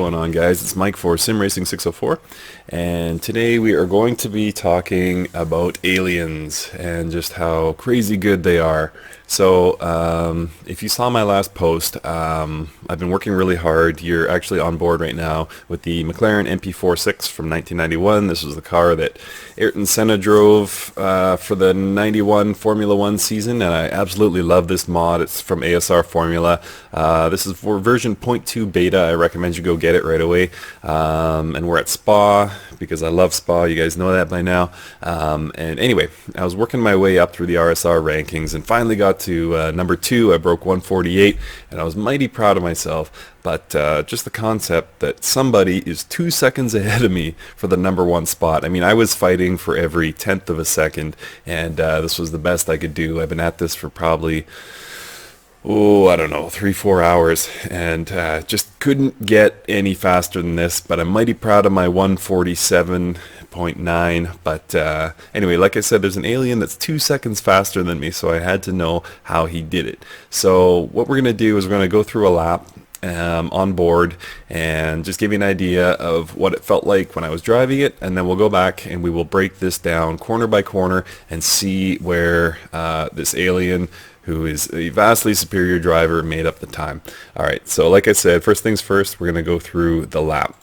going on, guys? It's Mike for Sim Racing 604, and today we are going to be talking about aliens and just how crazy good they are. So, if you saw my last post, I've been working really hard. You're actually on board right now with the McLaren MP46 from 1991. This was the car that Ayrton Senna drove for the 91 Formula One season, and I absolutely love this mod. It's from ASR Formula. This is for version 0.2 beta. I recommend you go get it right away. And we're at Spa because I love Spa. You guys know that by now. And anyway, I was working my way up through the RSR rankings and finally got to number 2. I broke 148, and I was mighty proud of myself. But just the concept that somebody is 2 seconds ahead of me for the number 1 spot. I mean, I was fighting for every tenth of a second, and this was the best I could do. I've been at this for probably, I don't know, 3-4 hours, and just couldn't get any faster than this. But I'm mighty proud of my 147.9. But anyway, like I said, there's an alien that's 2 seconds faster than me, so I had to know how he did it. So what we're going to do is we're going to go through a lap on board and just give you an idea of what it felt like when I was driving it, and then we'll go back and we will break this down corner by corner and see where this alien, who is a vastly superior driver, made up the time. Alright, so like I said, first things first, we're going to go through the lap.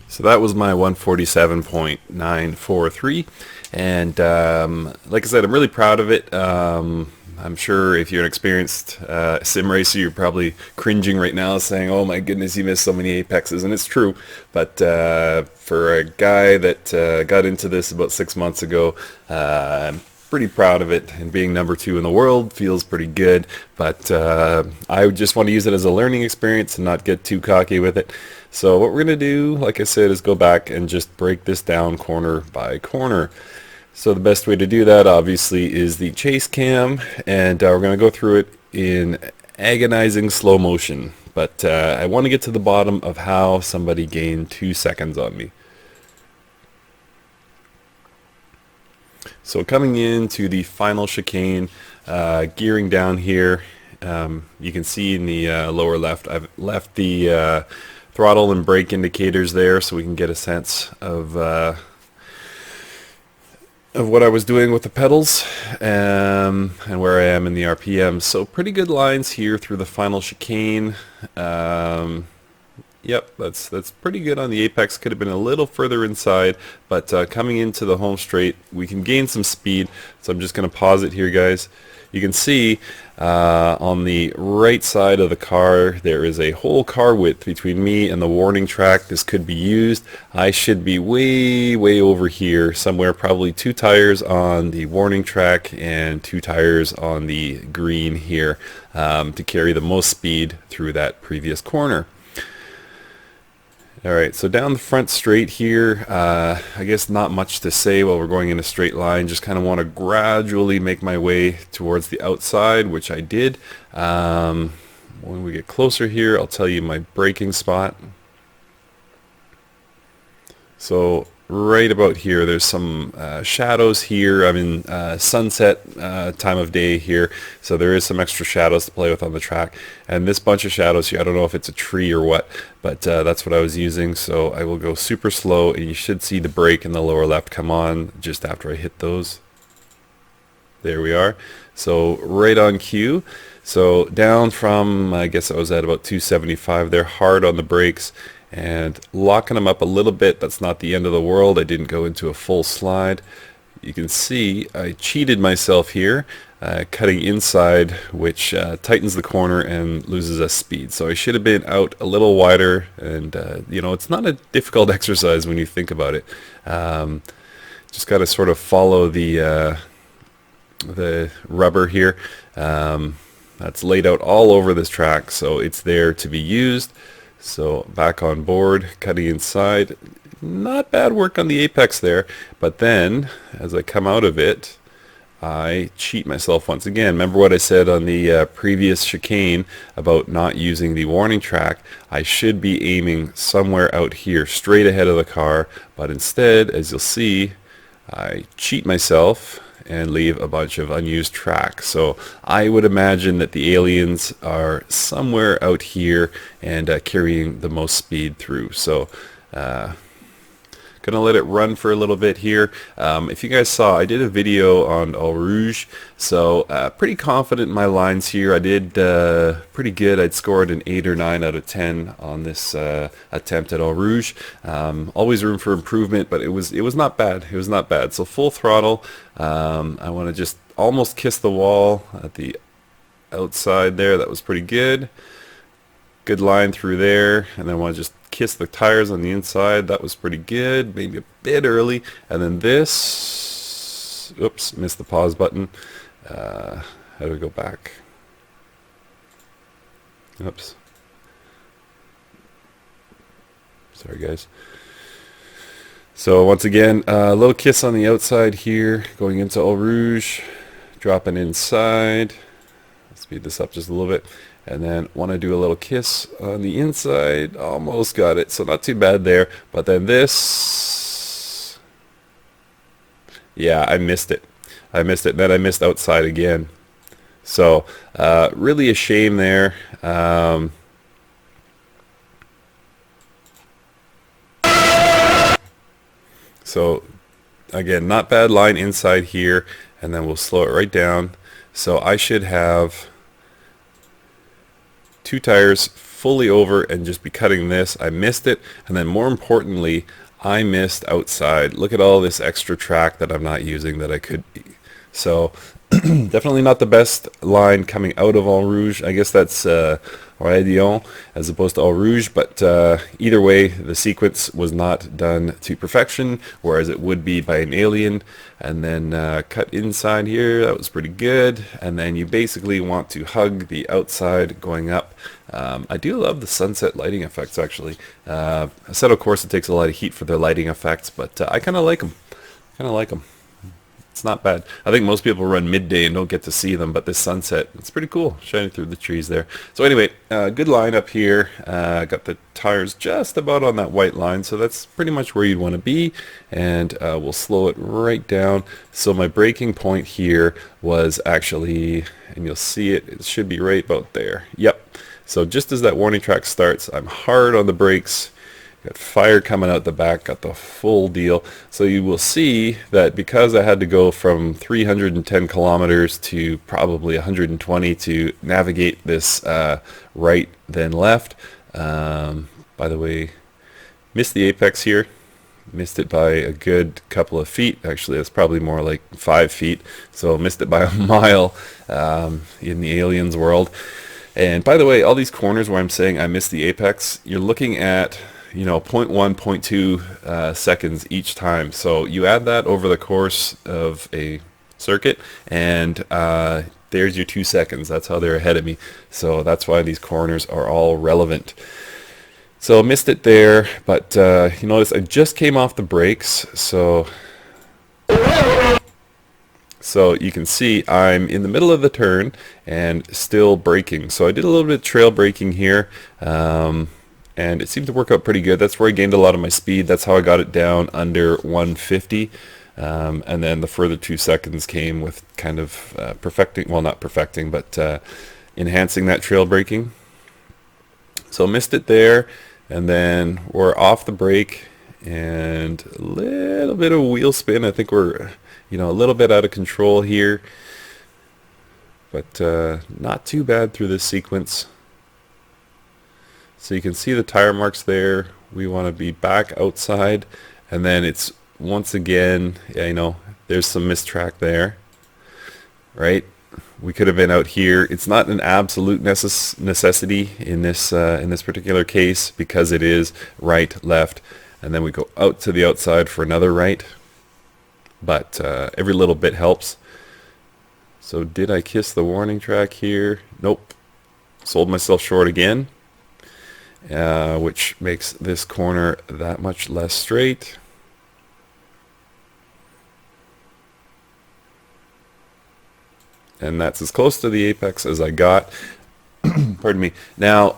So that was my 147.943, and like I said, I'm really proud of it. I'm sure if you're an experienced sim racer, you're probably cringing right now saying, oh my goodness, you missed so many apexes, and it's true. But for a guy that got into this about 6 months ago, I'm pretty proud of it, and being number 2 in the world feels pretty good. But I just want to use it as a learning experience and not get too cocky with it. So what we're going to do, like I said, is go back and just break this down corner by corner. So the best way to do that, obviously, is the chase cam, and we're going to go through it in agonizing slow motion. But I want to get to the bottom of how somebody gained 2 seconds on me. So coming into the final chicane, gearing down here, you can see in the lower left, I've left the throttle and brake indicators there so we can get a sense of what I was doing with the pedals and where I am in the RPM. So pretty good lines here through the final chicane. Yep, that's pretty good on the apex. Could have been a little further inside, but coming into the home straight, we can gain some speed. So I'm just going to pause it here, guys. You can see on the right side of the car, there is a whole car width between me and the warning track. This could be used. I should be way over here somewhere, probably 2 tires on the warning track and 2 tires on the green here to carry the most speed through that previous corner. Alright, so down the front straight here, I guess not much to say while we're going in a straight line. Just kind of want to gradually make my way towards the outside, which I did. When we get closer here, I'll tell you my braking spot. So right about here, there's some shadows here. I'm in sunset time of day here, so there is some extra shadows to play with on the track. And this bunch of shadows here, I don't know if it's a tree or what, but that's what I was using. So I will go super slow, and you should see the brake in the lower left come on just after I hit those. There we are. So right on cue. So down from, I guess I was at about 275 there, hard on the brakes and locking them up a little bit. That's not the end of the world. I didn't go into a full slide. You can see I cheated myself here, cutting inside, which tightens the corner and loses us speed. So I should have been out a little wider, and you know, it's not a difficult exercise when you think about it. Just got to sort of follow the rubber here. That's laid out all over this track, so it's there to be used. So back on board, cutting inside. Not bad work on the apex there, but then as I come out of it, I cheat myself once again. Remember what I said on the previous chicane about not using the warning track? I should be aiming somewhere out here, straight ahead of the car, but instead, as you'll see, I cheat myself and leave a bunch of unused track. So I would imagine that the aliens are somewhere out here and carrying the most speed through. So gonna let it run for a little bit here. If you guys saw, I did a video on Eau Rouge, so pretty confident in my lines here. I did pretty good. I'd scored an 8 or 9 out of 10 on this attempt at Eau Rouge. Always room for improvement, but it was not bad. It was not bad. So full throttle. I want to just almost kiss the wall at the outside there. That was pretty good. Good line through there, and then I want to just kiss the tires on the inside. That was pretty good, maybe a bit early. And then this, oops, missed the pause button. How do we go back? Oops. Sorry guys. So once again, a little kiss on the outside here, going into Eau Rouge, dropping inside. Speed this up just a little bit. And then want to do a little kiss on the inside. Almost got it, so not too bad there. But then this, yeah, I missed it. Then I missed outside again. So really a shame there. So again, not bad line inside here, and then we'll slow it right down. So I should have 2 tires fully over and just be cutting this. I missed it, and then more importantly, I missed outside. Look at all this extra track that I'm not using that I could be. So definitely not the best line coming out of Eau Rouge. I guess that's Raidillon as opposed to Eau Rouge, but either way, the sequence was not done to perfection, whereas it would be by an alien. And then cut inside here, that was pretty good. And then you basically want to hug the outside going up. I do love the sunset lighting effects, actually. Assetto Corsa takes a lot of heat for their lighting effects, but I kind of like them. It's not bad. I think most people run midday and don't get to see them, but this sunset, it's pretty cool, shining through the trees there. So anyway, good line up here. Got the tires just about on that white line, so that's pretty much where you'd want to be. And we'll slow it right down. So my braking point here was actually, and you'll see it, it should be right about there. Yep. So just as that warning track starts, I'm hard on the brakes. Got fire coming out the back, got the full deal. So you will see that because I had to go from 310 kilometers to probably 120 to navigate this right then left, By the way, missed the apex here. Missed it by a good couple of feet. Actually, that's probably more like 5 feet. So missed it by a mile in the aliens world. And by the way, all these corners where I'm saying I missed the apex, you're looking at, you know, zero point 0.1, zero point 0.2 seconds each time. So you add that over the course of a circuit, and there's your 2 seconds. That's how they're ahead of me. So that's why these corners are all relevant. So missed it there, but you notice I just came off the brakes, so you can see I'm in the middle of the turn and still braking. So I did a little bit of trail braking here, and it seemed to work out pretty good. That's where I gained a lot of my speed. That's how I got it down under 150. And then the further 2 seconds came with kind of perfecting, well, not perfecting, but enhancing that trail braking. So missed it there, and then we're off the brake and a little bit of wheel spin. I think we're, you know, a little bit out of control here, but not too bad through this sequence. So you can see the tire marks there. We want to be back outside, and then it's once again, yeah, you know, there's some mistrack there, right? We could have been out here. It's not an absolute necessity in this particular case, because it is right, left, and then we go out to the outside for another right. But every little bit helps. So did I kiss the warning track here? Nope. Sold myself short again, which makes this corner that much less straight. And that's as close to the apex as I got. Pardon me. Now,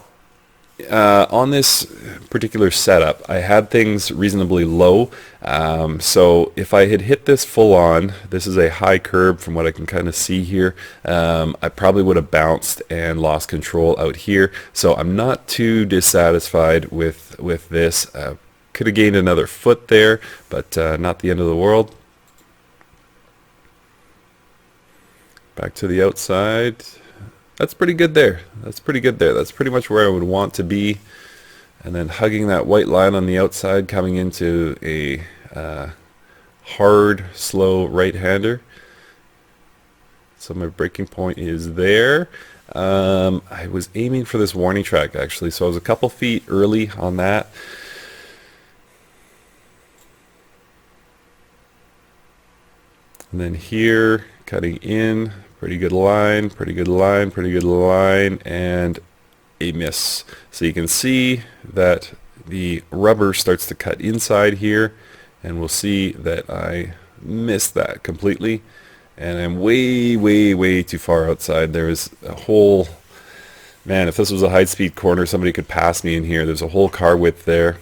on this particular setup, I had things reasonably low. So if I had hit this full on, this is a high curb from what I can kind of see here, I probably would have bounced and lost control out here. So I'm not too dissatisfied with this. Could have gained another foot there, but not the end of the world. Back to the outside. That's pretty good there. That's pretty good there. That's pretty much where I would want to be. And then hugging that white line on the outside, coming into a hard, slow right-hander. So my braking point is there. I was aiming for this warning track, actually, so I was a couple feet early on that. And then here, cutting in, pretty good line, pretty good line, pretty good line, and a miss. So you can see that the rubber starts to cut inside here, and we'll see that I missed that completely, and I'm way, way, way too far outside. There is a whole, man, if this was a high-speed corner, somebody could pass me in here. There's a whole car width there.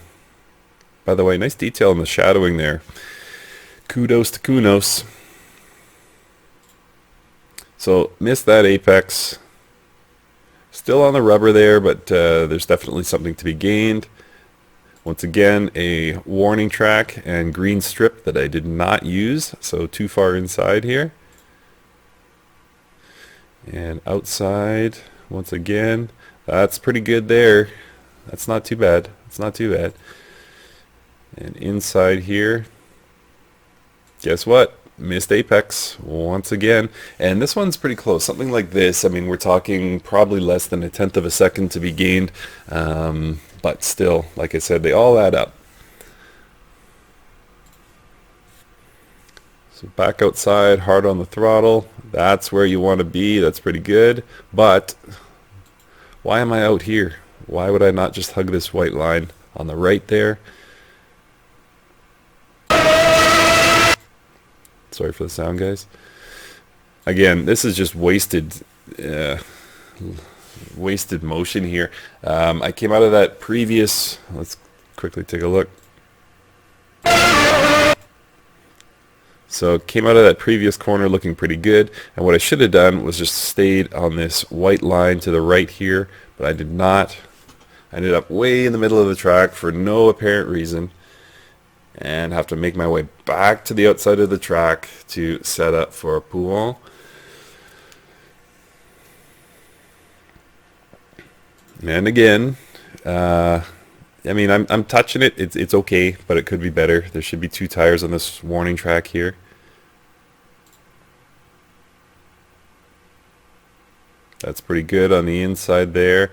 By the way, nice detail in the shadowing there. Kudos to Kunos. So missed that apex. Still on the rubber there, but there's definitely something to be gained. Once again, a warning track and green strip that I did not use, so too far inside here. And outside, once again, that's pretty good there. That's not too bad. It's not too bad. And inside here, guess what? Missed apex once again, and this one's pretty close. Something like this, I mean, we're talking probably less than 1/10 of a second to be gained, but still, like I said, they all add up. So back outside, hard on the throttle. That's where you want to be. That's pretty good. But why am I out here? Why would I not just hug this white line on the right there? Sorry for the sound, guys. Again, this is just wasted motion here. I came out of that previous, let's quickly take a look. So came out of that previous corner looking pretty good, and what I should have done was just stayed on this white line to the right here, but I did not. I ended up way in the middle of the track for no apparent reason, and have to make my way back to the outside of the track to set up for a Pouin. And again, I mean, I'm touching it. It's okay, but it could be better. There should be 2 tires on this warning track here. That's pretty good on the inside there.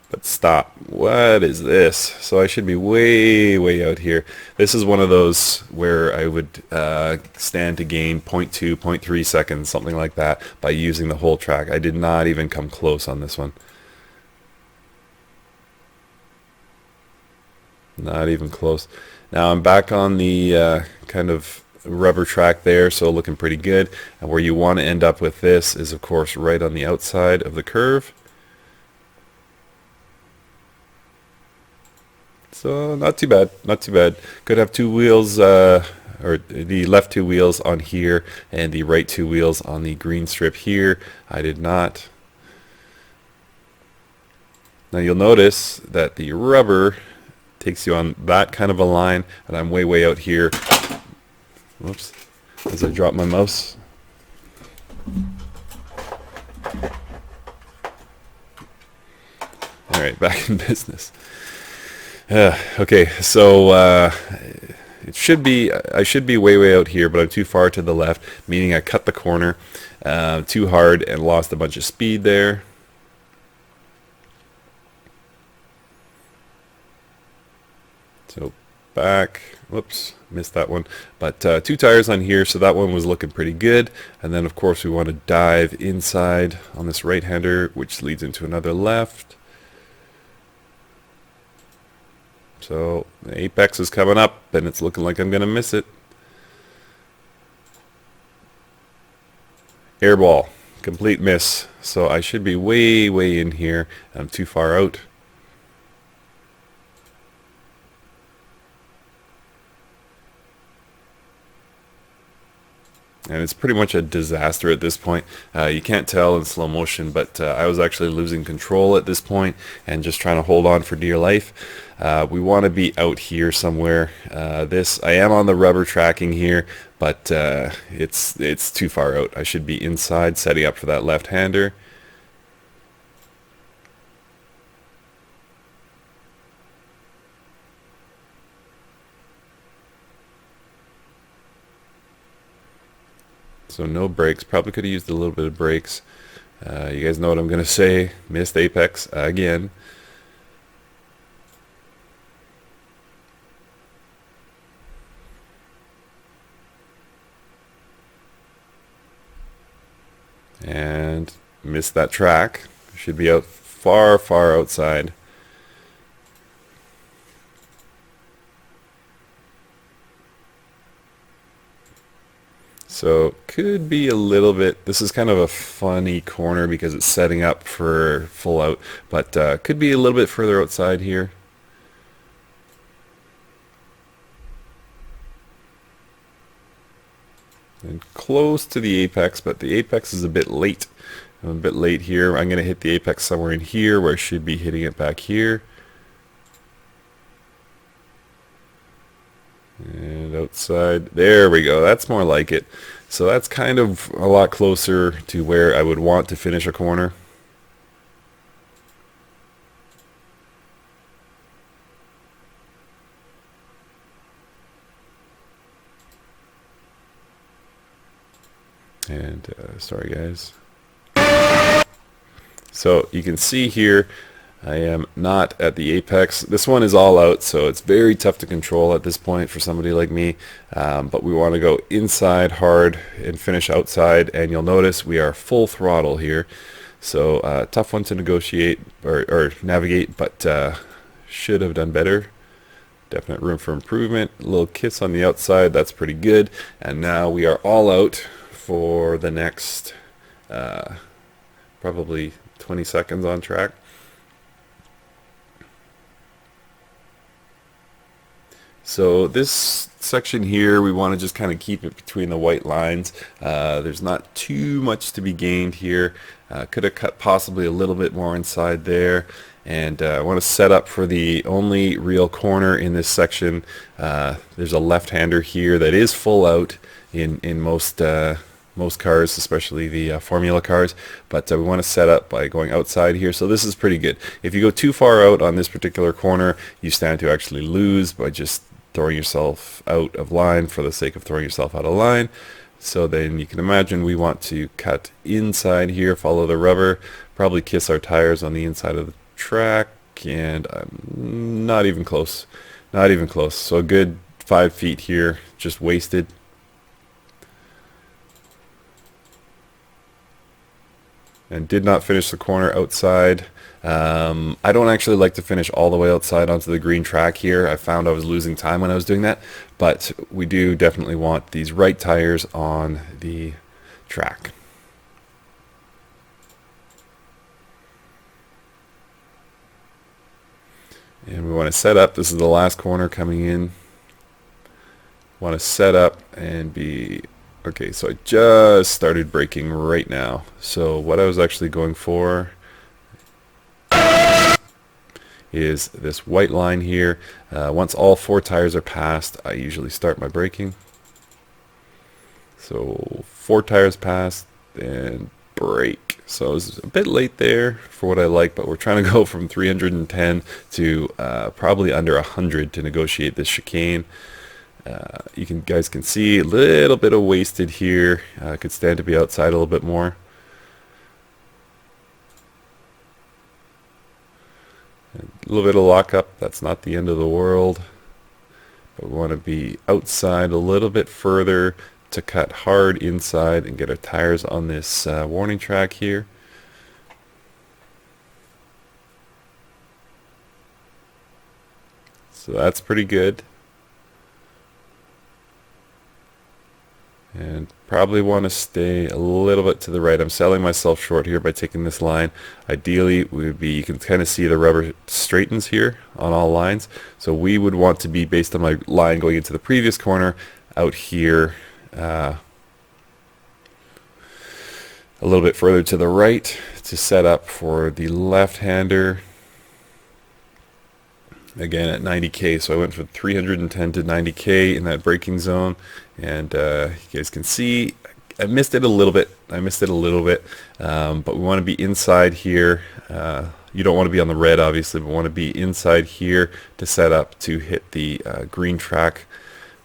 But stop. What is this? So I should be way out here. This is one of those where I would stand to gain 0.2, 0.3 seconds, something like that, by using the whole track. I did not even come close on this one. Not even close. Now I'm back on the kind of rubber track there, so looking pretty good. And where you want to end up with this is, of course, right on the outside of the curve. So not too bad, not too bad. Could have 2 wheels, or the left 2 wheels on here and the right 2 wheels on the green strip here. I did not. Now you'll notice that the rubber takes you on that kind of a line, and I'm way out here. Whoops, as I drop my mouse. All right, back in business. Okay, so it should be, I should be way out here, but I'm too far to the left, meaning I cut the corner too hard and lost a bunch of speed there. So back, whoops, missed that one. But 2 tires on here, so that one was looking pretty good. And then of course we want to dive inside on this right-hander, which leads into another left. So the apex is coming up, and it's looking like I'm going to miss it. Airball, complete miss. So I should be way in here. I'm too far out. And it's pretty much a disaster at this point. You can't tell in slow motion, but I was actually losing control at this point and just trying to hold on for dear life. We want to be out here somewhere. I am on the rubber tracking here, but it's too far out. I should be inside, setting up for that left-hander. So no brakes. Probably could have used a little bit of brakes. You guys know what I'm going to say. Missed apex again. And missed that track. Should be out far outside. So could be a little bit, this is kind of a funny corner because it's setting up for full out, but could be a little bit further outside here. And close to the apex, but the apex is a bit late. I'm a bit late here. I'm going to hit the apex somewhere in here where I should be hitting it back here. And outside, there we go. That's more like it. So that's kind of a lot closer to where I would want to finish a corner. And sorry guys. So you can see here I am not at the apex. This one is all out, so it's very tough to control at this point for somebody like me. But we want to go inside hard and finish outside, and you'll notice we are full throttle here. So tough one to negotiate or navigate, but should have done better. Definite room for improvement. A little kiss on the outside, that's pretty good. And now we are all out for the next probably 20 seconds on track. So this section here, we want to just kind of keep it between the white lines. There's not too much to be gained here. Could have cut possibly a little bit more inside there. And I want to set up for the only real corner in this section. There's a left-hander here that is full out in most most cars, especially the Formula cars, but we want to set up by going outside here. So this is pretty good. If you go too far out on this particular corner, you stand to actually lose by just throwing yourself out of line for the sake of throwing yourself out of line. So then you can imagine we want to cut inside here, follow the rubber, probably kiss our tires on the inside of the track, and I'm not even close. Not even close. So a good 5 feet here, just wasted. And did not finish the corner outside. I don't actually like to finish all the way outside onto the green track here. I found I was losing time when I was doing that, but we do definitely want these right tires on the track. And we want to set up. This is the last corner coming in. Want to set up and be okay. So I just started braking right now. So what I was actually going for is this white line here. Once all 4 tires are passed, I usually start my braking. So 4 tires passed and brake. So I was a bit late there for what I like, but we're trying to go from 310 to probably under 100 to negotiate this chicane. You guys can see a little bit of wasted here. Could stand to be outside a little bit more. A little bit of lockup. That's not the end of the world. But we want to be outside a little bit further to cut hard inside and get our tires on this warning track here. So that's pretty good. And probably want to stay a little bit to the right. I'm selling myself short here by taking this line. Ideally, you can kind of see the rubber straightens here on all lines. So we would want to be, based on my line going into the previous corner, out here a little bit further to the right to set up for the left-hander. Again at 90k, so I went from 310 to 90k in that braking zone, and you guys can see I missed it a little bit. But we want to be inside here. You don't want to be on the red, obviously, but want to be inside here to set up to hit the green track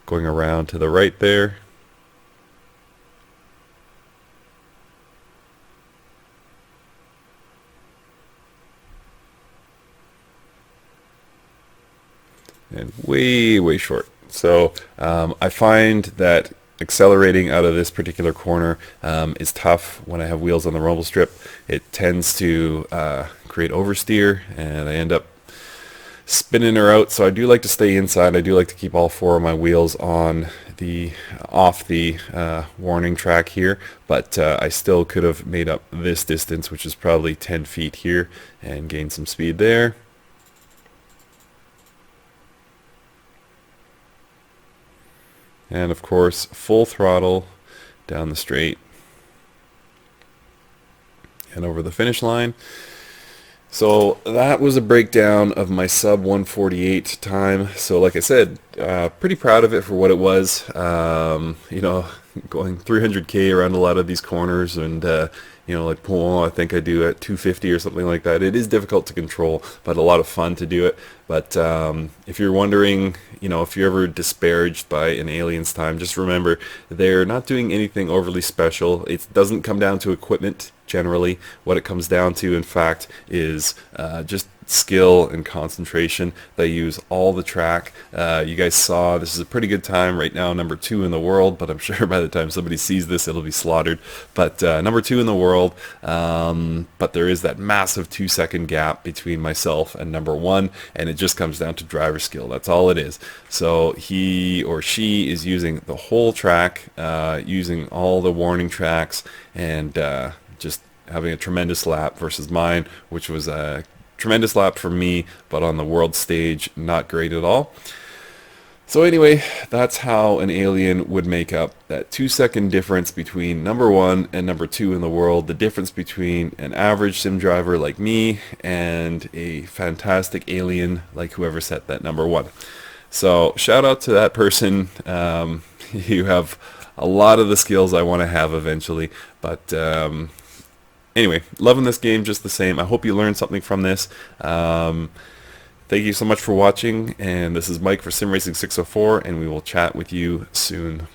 going around to the right there. And way short. So I find that accelerating out of this particular corner is tough when I have wheels on the rumble strip. It tends to create oversteer, and I end up spinning her out. So I do like to stay inside. I do like to keep all 4 of my wheels on off the warning track here, but I still could have made up this distance, which is probably 10 feet here, and gained some speed there. And of course, full throttle down the straight and over the finish line. So that was a breakdown of my sub 148 time. So like I said, pretty proud of it for what it was. You know, going 300k around a lot of these corners, and you know, like Pouen, I think I do at 250 or something like that. It is difficult to control, but a lot of fun to do it. But if you're wondering, you know, if you're ever disparaged by an alien's time, just remember they're not doing anything overly special. It doesn't come down to equipment generally. What it comes down to, in fact, is just skill and concentration. They use all the track. You guys saw this is a pretty good time right now, number 2 in the world, but I'm sure by the time somebody sees this it'll be slaughtered. But number 2 in the world, but there is that massive 2-second gap between myself and number 1, and it just comes down to driver skill. That's all it is. So he or she is using the whole track, using all the warning tracks, and just having a tremendous lap versus mine, which was a tremendous lap for me, but on the world stage, not great at all. So anyway, that's how an alien would make up that 2-second difference between number 1 and number 2 in the world, the difference between an average sim driver like me and a fantastic alien like whoever set that number 1. So shout out to that person. you have a lot of the skills I want to have eventually. But anyway, loving this game just the same. I hope you learned something from this. Thank you so much for watching, and this is Mike for Sim Racing 604, and we will chat with you soon.